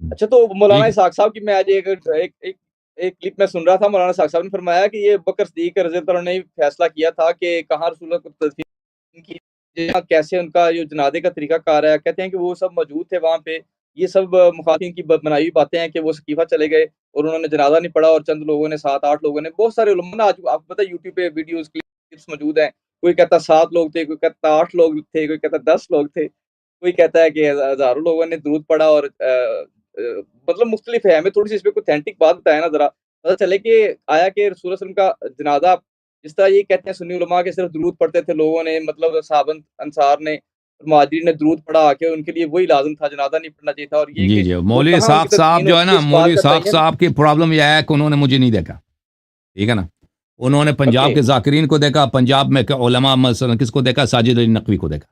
اچھا تو مولانا ٹھیک اسحاق صاحب کی میں آج ایک کلپ میں سن رہا تھا، مولانا اسحاق صاحب نے فرمایا کہ یہ بکر صدیق رضی اللہ عنہ نے فیصلہ کیا تھا کہ کہاں رسول اللہ کو تدفین کی، کیسے ان کا جو جنازے کا طریقہ کار ہے، کہتے ہیں کہ وہ سب موجود تھے وہاں پہ، یہ سب مخالفین کی بنائی ہوئی باتیں ہیں کہ وہ سقیفہ چلے گئے اور انہوں نے جنازہ نہیں پڑھا، اور چند لوگوں نے 7-8 لوگوں نے، بہت سارے علماء نے، آج آپ کو پتہ ہے یوٹیوب پہ ویڈیوز کلپس موجود ہیں، کوئی کہتا 7 لوگ تھے، کوئی کہتا 8 لوگ تھے، کوئی کہتا 10 لوگ تھے، کوئی کہتا ہے کہ ہزاروں لوگوں نے درود پڑھا، اور مطلب مختلف ہے. ہمیں تھوڑی سی اس پہ کوئی اتھینٹک بات بتائے نا ذرا، پتہ چلے کہ آیا کہ رسول اللہ صلی اللہ علیہ وسلم کا جنازہ جس طرح یہ کہتے ہیں سنی علماء کے صرف درود پڑھتے تھے لوگوں نے، مطلب صحابہ انصار نے مہاجرین نے درود پڑھا کہ ان کے لیے وہی لازم تھا، جنازہ نہیں پڑھنا چاہیے تھا، اور یہ جی کہ جی، وہ مولوی کہاں ان کی اسحاق صاحب تدفین جو ہے ہوتی ہے نا، اس مولوی بات کا اسحاق تعین. صاحب کی پرابلم یہ ہے کہ انہوں نے مجھے نہیں دیکھا، ٹھیک ہے نا. انہوں نے پنجاب اوکے کے ذاکرین کو دیکھا، پنجاب میں علماء مثلا کس کو دیکھا، ساجد علی نقوی کو دیکھا.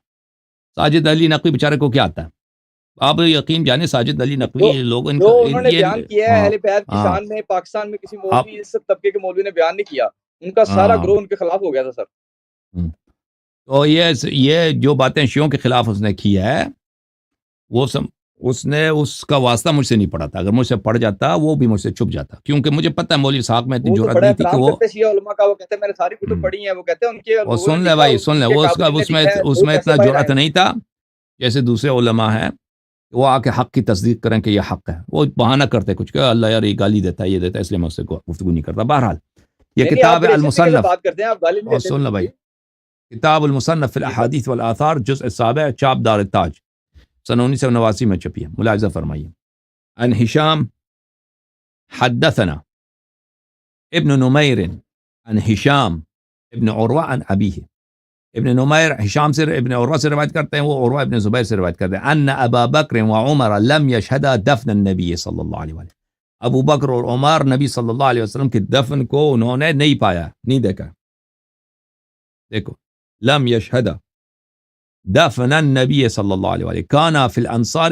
ساجد علی نقوی بیچارے کو کیا آتا ہے؟ آپ یقین جانے ساجد علی نقوی جو یہ لوگ ان جو کا انہوں نے یہ بیان کیا ہے ہاں اہل بیت کی ہاں شان میں پاکستان میں کسی آپ مولوی، اس طبقے کے مولوی نے بیان نہیں کیا، ان کا سارا ہاں گروہ ان کے خلاف ہو گیا تھا سر. ہم۔ تو یہ جو باتیں شیعوں کے خلاف اس نے کی ہے، وہ سب اس نے اس کا واسطہ مجھ سے نہیں پڑا تھا. اگر مجھ سے پڑ جاتا وہ بھی مجھ سے چھپ جاتا، کیونکہ مجھے پتہ ہے مولوی صاحب میں اتنی وہ تو جرأت بڑا نہیں تھی کہ احترام وہ کرتے شیعہ علماء کا، وہ کہتے ہیں میں نے ساری کتب ہم۔ پڑھی ہیں، وہ کہتے ہیں ان کے اور لوگوں نے سن لے لکھا، بھائی، سن ان لے، کے وہ کابرین نے اس میں لکھا ہے، اس لوگ میں کیسے اتنا باہر جرأت آئے. نہیں تھا جیسے دوسرے علماء ہیں کہ وہ آ کے حق کی تصدیق کریں کہ یہ حق ہے. وہ بہانہ کرتے کچھ کہ اللہ یار یہ گالی دیتا ہے، یہ دیتا ہے، اس لیے میں اس سے گفتگو نہیں کرتا. بہرحال یہ نہیں نہیں، آپ کتاب ہے بڑے عزت سے کیسے المصنف. بات کرتے ہیں، آپ گالی نہیں اور دیتے سن لے بالکل بھائی، بھی. کتاب المصنف فی جی سر. الاحادیث والآثار جزء 7 چاپ دار التاج سن 1989 میں چھپی ہے. ملاحظہ فرمائیے. عن ہشام حدثنا ابن نمیر عن ہشام ابن عروہ عن ابیہ. ابن نمیر ہشام سے ابن عروہ سے روایت کرتے ہیں، وہ عروہ ابن زبیر سے روایت کرتے ہیں. ان ابا بکر وعمر لم يشهدا دفن النبی صلی اللہ علیہ وسلم. ابو بکر اور عمر نبی صلی اللہ علیہ وسلم کے دفن کو انہوں نے نہیں پایا، نہیں دیکھا. دیکھو، لم يشهد دفن النبی صلی اللہ علیہ وسلم كان في الانصار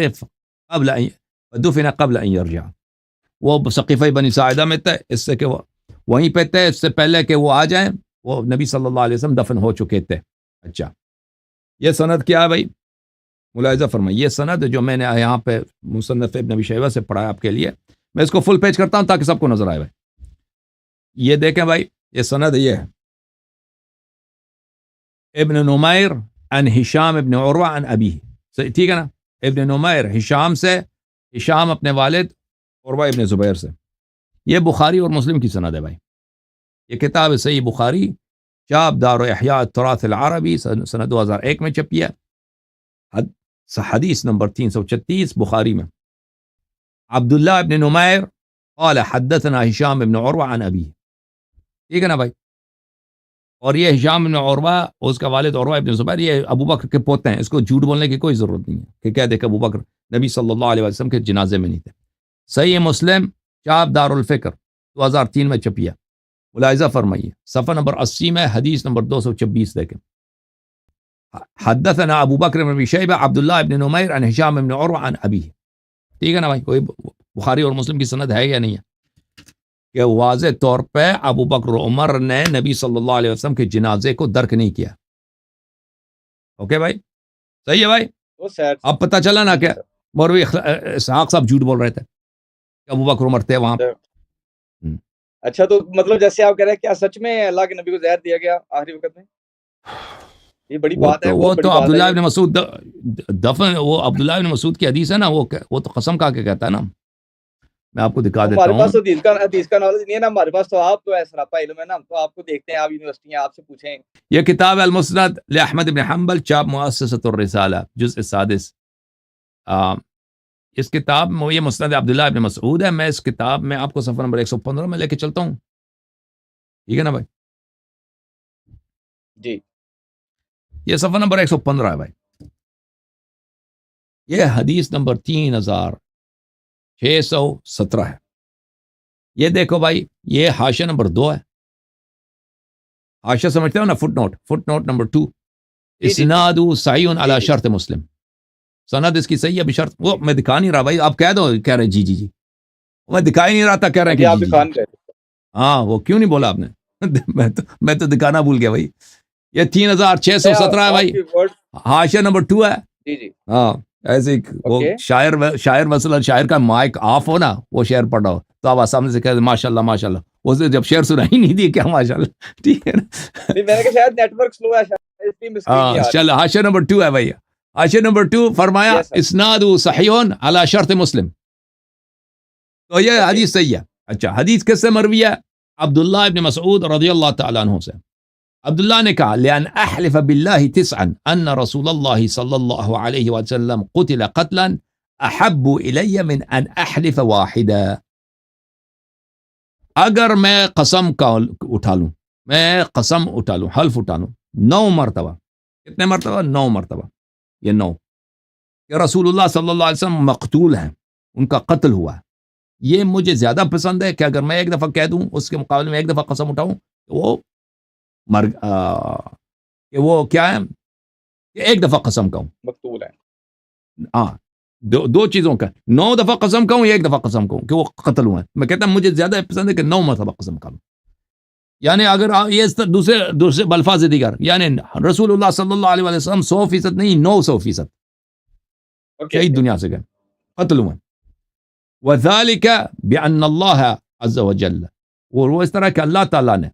قبل ان دفن قبل ان يرجع. وہ سقیفہ بنی ساعدہ میں تھے، اس سے کہ وہ وہیں پہ تھے، اس سے پہلے کہ وہ آ جائیں وہ نبی صلی اللہ علیہ وسلم دفن ہو چکے تھے. اچھا، یہ سند کیا ہے بھائی؟ ملاحظہ فرمائیے، یہ سند جو میں نے یہاں پہ مصنف ابن ابی شیبہ سے پڑھا ہے آپ کے لیے، میں اس کو فل پیج کرتا ہوں تاکہ سب کو نظر آئے. بھائی یہ دیکھیں بھائی، یہ سند یہ ہے. ابن نمیر عن ہشام ابن عروہ عن ابیہ، ٹھیک ہے نا. ابن نمیر ہشام سے، ہشام اپنے والد عروہ ابن زبیر سے. یہ بخاری اور مسلم کی سند ہے بھائی. یہ کتاب صحیح بخاری چاپ دار احیاء التراث العربی سنہ 2001 میں چھپی ہے. حدیث نمبر 336 بخاری میں. عبداللہ ابن نمیر قال حدثنا ہشام ابن عروہ عن ابیہ. ٹھیک ہے نا بھائی. اور یہ ہشام ابن عروہ، اس کا والد عروہ ابن زبیر، یہ ابو بکر کے پوتے ہیں. اس کو جھوٹ بولنے کی کوئی ضرورت نہیں ہے کہ کہہ دے کہ ابو بکر نبی صلی اللہ علیہ وسلم کے جنازے میں نہیں تھے. صحیح مسلم چاپ دار الفکر 2003 میں چھپی ہے. ملاحظہ فرمائیے صفحہ نمبر 80 میں حدیث نمبر 226 دیکھیں. حدثنا ابو بکر بن ابی شیبہ عبداللہ ابن نمیر عن ہشام ابن عروہ عن ابیہ. ٹھیک ہے نا بھائی. کوئی بخاری اور مسلم کی سند ہے یا نہیں ہے کہ واضح طور پہ ابو بکر و عمر نے نبی صلی اللہ علیہ وسلم کے جنازے کو درک نہیں کیا. اوکے بھائی، صحیح ہے بھائی. وہ سیڈ. اب پتہ چلا نا جی جی کہ سر. مولوی اسحاق صاحب جھوٹ بول رہے تھے کہ ابو بکر عمر تھے وہاں. اچھا تو مطلب جیسے آپ کہہ رہے ہیں کیا سچ میں اللہ کے نبی کو زہر دیا گیا آخری وقت میں؟ یہ بڑی بات ہے، وہ بہت بڑی تو بات ہے عبداللہ یہ. ابن مسعود دفن، وہ عبداللہ ابن مسعود کی حدیث ہے نا، وہ تو قسم کھا کے کہتا ہے نا. میں آپ کو دکھا دیتا ہمارے ہوں. پاس تو حدیث کا نالج نہیں ہے نا ہمارے پاس، تو آپ تو ہے سراپا علم ہے نا، ہم تو آپ کو دیکھتے ہیں، آپ یونیورسٹی ہیں، آپ سے پوچھیں. یہ کتاب ہے المسند لأحمد بن حنبل چاپ مؤسسۃ الرسالہ جزء 6. اس کتاب میں یہ مسند عبداللہ ابن مسعود ہے. میں اس کتاب میں آپ کو صفحہ نمبر 115 میں لے کے چلتا ہوں. ٹھیک ہے نا بھائی. جی یہ صفحہ نمبر 115 ہے بھائی. یہ حدیث نمبر 3617 ہے. یہ دیکھو بھائی، یہ حاشیہ نمبر 2 ہے. حاشیہ سمجھتے ہو نا، فٹ نوٹ نمبر 2. اسناد صحیح علی شرط مسلم. سند اس کی صحیح ہے بشرط، وہ میں دکھا نہیں رہا بھائی، آپ کہہ دو، کہہ رہے جی میں دکھا ہی نہیں رہا تھا، کہہ رہے ہیں کہ آپ جی. دکھا نہیں رہے. ہاں، وہ کیوں نہیں بولا آپ نے؟ میں تو دکھانا بھول گیا بھائی. یہ 3617 ہے بھائی. حاشیہ نمبر 2 ہے. جی جی ہاں، ایسے وہ شاعر مثلا شاعر کا مائک آف ہو نا، وہ شعر پڑھ رہا ہو تو آپ سامنے سے کہتے ماشاء اللہ ماشاء اللہ، اس نے جب شعر سنا ہی نہیں دی کیا ماشاء اللہ، ٹھیک ہے نا. میں نے کہا شاید نیٹ ورک سلو ہے. چلو حاشیہ نمبر 2 ہے بھائی. حاشیہ نمبر 2 فرمایا اسناد صحیح علی شرط مسلم. تو یہ حدیث صحیح ہے. اچھا حدیث کس سے مروی ہے؟ عبداللہ ابن مسعود رضی اللہ تعالیٰ عنہ سے. عبداللہ نے کہا لأن احلف باللہ تسعا ان رسول اللہ صلی اللہ علیہ وسلم قتل قتلا احب الی من ان احلف واحدا. اگر میں قسم کا اٹھا لوں، میں قسم اٹھا لوں، حلف اٹھا لوں 9 مرتبہ. کتنے مرتبہ؟ 9 مرتبہ. یہ 9 کہ رسول اللہ صلی اللہ علیہ وسلم مقتول ہیں، ان کا قتل ہوا ہے. یہ مجھے زیادہ پسند ہے کہ اگر میں ایک دفعہ کہہ دوں اس کے مقابلے میں ایک دفعہ قسم اٹھاؤں تو وہ کیا ہے کہ ایک دفعہ قسم کہوں مقتول ہے. ہاں دو چیزوں کا، 9 دفعہ قسم کہوں یا ایک دفعہ قسم کہوں کہ وہ قتل ہوا ہے. میں کہتا ہوں مجھے زیادہ پسند ہے کہ 9 مرتبہ قسم کہوں. یعنی اگر یہ دوسرے بالفاظ دیگر، یعنی رسول اللہ صلی اللہ علیہ وسلم 100% نہیں 900% شہید دنیا سے گئے، قتل ہوئے. وَذَلِكَ بِأَنَّ اللَّهَ عَزَّ وَجَلَّ، اور وہ اس طرح کہ اللہ تعالیٰ نے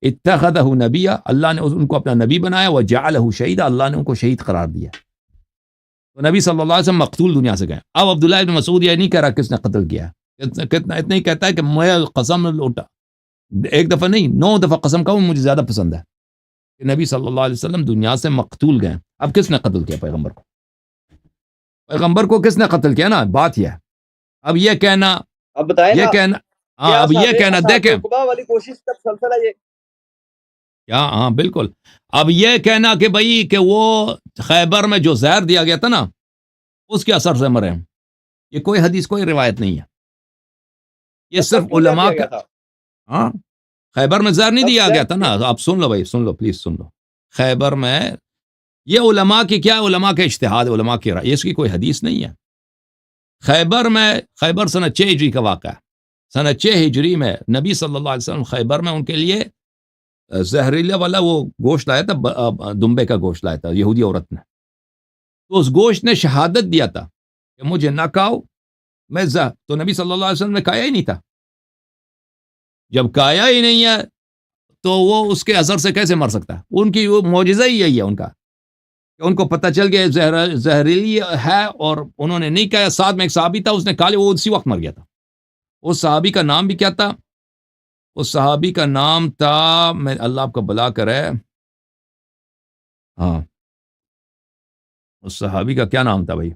اتخذہ نبیہ، اللہ نے ان کو اپنا نبی بنایا، وجعلہ شہیدا، اللہ نے ان کو شہید قرار دیا. تو نبی صلی اللہ علیہ وسلم مقتول دنیا سے گئے. اب عبداللہ ابن مسعود یہ نہیں کہہ رہا کس نے قتل کیا، اتنا ہی کہتا ہے کہ میں قسم اٹھا ایک دفعہ نہیں 9 دفعہ قسم کہوں مجھے زیادہ پسند ہے کہ نبی صلی اللہ علیہ وسلم دنیا سے مقتول گئے. اب کس نے قتل کیا پیغمبر کو؟ پیغمبر کو کس نے قتل کیا نا، بات یہ ہے. اب یہ کہنا، اب بتائیں یہ کہنا، ہاں اب یہ کہنا دیکھیں والی کوشش کا سلسلہ یہ کیا، ہاں بالکل. اب یہ کہنا کہ بھائی کہ وہ خیبر میں جو زہر دیا گیا تھا نا اس کے اثر سے مرے ہیں، یہ کوئی حدیث کوئی روایت نہیں ہے. یہ صرف علماء کا، ہاں خیبر میں زہر نہیں دیا گیا تھا نا. آپ سن لو بھائی، سن لو پلیز سن لو. خیبر میں یہ علماء کی کیا، علماء کا اجتہاد، علماء کی رائے، اس کی کوئی حدیث نہیں ہے. خیبر سنہ 6 ہجری کا واقعہ ہے. سنہ 6 ہجری میں نبی صلی اللہ علیہ وسلم خیبر میں ان کے لیے زہریلا والا وہ گوشت لایا تھا، دمبے کا گوشت لایا تھا یہودی عورت نے. تو اس گوشت نے شہادت دیا تھا کہ مجھے نہ کھاؤ میں تو نبی صلی اللہ علیہ وسلم نے کھایا ہی نہیں تھا. جب کھایا ہی نہیں ہے تو وہ اس کے اثر سے کیسے مر سکتا ہے؟ ان کی وہ معجزہ ہی یہی ہے ان کا کہ ان کو پتہ چل گیا زہریلی ہے اور انہوں نے نہیں کہا. ساتھ میں ایک صحابی تھا، اس نے کھا لیا، وہ اسی وقت مر گیا تھا. اس صحابی کا نام بھی کیا تھا؟ اس صحابی کا نام تھا، میں اللہ آپ کو بلا کرے، ہاں اس صحابی کا کیا نام تھا بھائی؟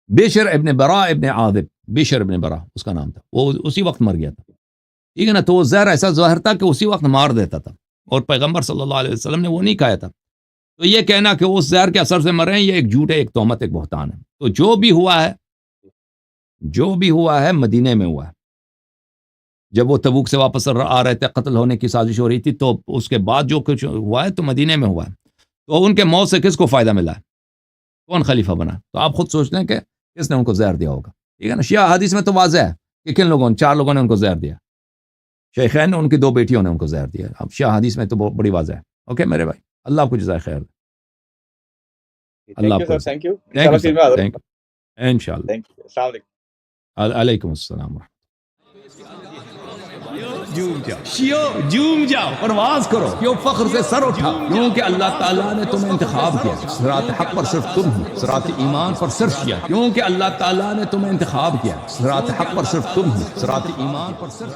بشر ابن برا ابن عاذب، بشر ابن برا اس کا نام تھا. وہ اسی وقت مر گیا تھا، ٹھیک ہے نا. تو وہ زہر ایسا زہر تھا کہ اسی وقت مار دیتا تھا اور پیغمبر صلی اللہ علیہ وسلم نے وہ نہیں کھایا تھا. تو یہ کہنا کہ اس زہر کے اثر سے مرے ہیں، یہ ایک جھوٹ ہے، ایک تہمت، ایک بہتان ہے. تو جو بھی ہوا ہے مدینے میں ہوا ہے. جب وہ تبوک سے واپس آ رہے تھے، قتل ہونے کی سازش ہو رہی تھی، تو اس کے بعد جو کچھ ہوا ہے تو مدینے میں ہوا ہے. تو ان کے موت سے کس کو فائدہ ملا ہے؟ کون خلیفہ بنا؟ تو آپ خود سوچ لیں کہ کس نے ان کو زہر دیا ہوگا. ٹھیک ہے نا. شیعہ حدیث میں تو واضح ہے کہ کن لوگوں نے، 4 لوگوں نے ان کو زہر دیا. شیخین نے، ان کی 2 بیٹیوں نے ان کو زہر دیا. اب شیعہ حدیث میں تو بڑی واضح ہے. اوکے میرے بھائی، اللہ آپ کو جزائے خیر. اللہ آپ کو تھینک یو. انشاءاللہ. السلام علیکم. علیکم السلام ورحمۃ. جھوم جاؤ، پرواز کرو، کیوں فخر سے سر اٹھا، کیونکہ اللہ تعالیٰ نے تمہیں انتخاب کیا. صراط حق پر صرف تم ہو، صراط ایمان پر صرف کیا، کیونکہ اللہ تعالیٰ نے تمہیں انتخاب کیا. صراط حق پر صرف تم ہو، صراط ایمان پر صرف